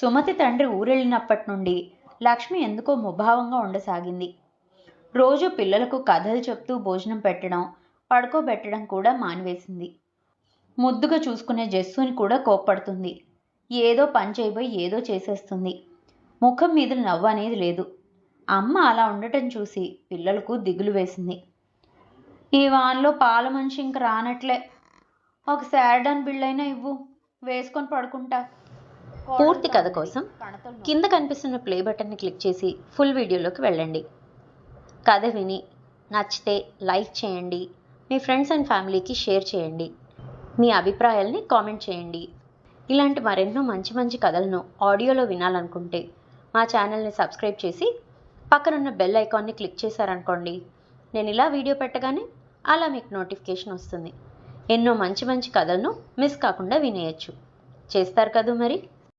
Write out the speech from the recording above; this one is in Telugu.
సుమతి తండ్రి ఊరెళ్ళినప్పటి నుండి లక్ష్మి ఎందుకో ముభావంగా ఉండసాగింది. రోజు పిల్లలకు కథలు చెప్తూ భోజనం పెట్టడం, పడుకోబెట్టడం కూడా మానివేసింది. ముద్దుగా చూసుకునే జస్సుని కూడా కోప్పడుతుంది. ఏదో పని చేయబోయి ఏదో చేసేస్తుంది. ముఖం మీద నవ్వు అనేది లేదు. అమ్మ అలా ఉండటం చూసి పిల్లలకు దిగులు వేసింది. ఈ వాన్లో పాల మనిషి ఇంక రానట్లే, ఒక శారడాన్ బిళ్ళైనా ఇవ్వు, వేసుకొని పడుకుంటా. పూర్తి కథ కోసం కింద కనిపిస్తున్న ప్లే బటన్ని క్లిక్ చేసి ఫుల్ వీడియోలోకి వెళ్ళండి. కథ విని నచ్చితే లైక్ చేయండి, మీ ఫ్రెండ్స్ అండ్ ఫ్యామిలీకి షేర్ చేయండి, మీ అభిప్రాయాల్ని కామెంట్ చేయండి. ఇలాంటి మరెన్నో మంచి మంచి కథలను ఆడియోలో వినాలనుకుంటే మా ఛానల్ని సబ్స్క్రైబ్ చేసి పక్కనున్న బెల్ ఐకాన్ని క్లిక్ చేశారనుకోండి, నేను ఇలా వీడియో పెట్టగానే అలా మీకు నోటిఫికేషన్ వస్తుంది. ఎన్నో మంచి మంచి కథలను మిస్ కాకుండా వినేయచ్చు. చేస్తారు కదూ మరి.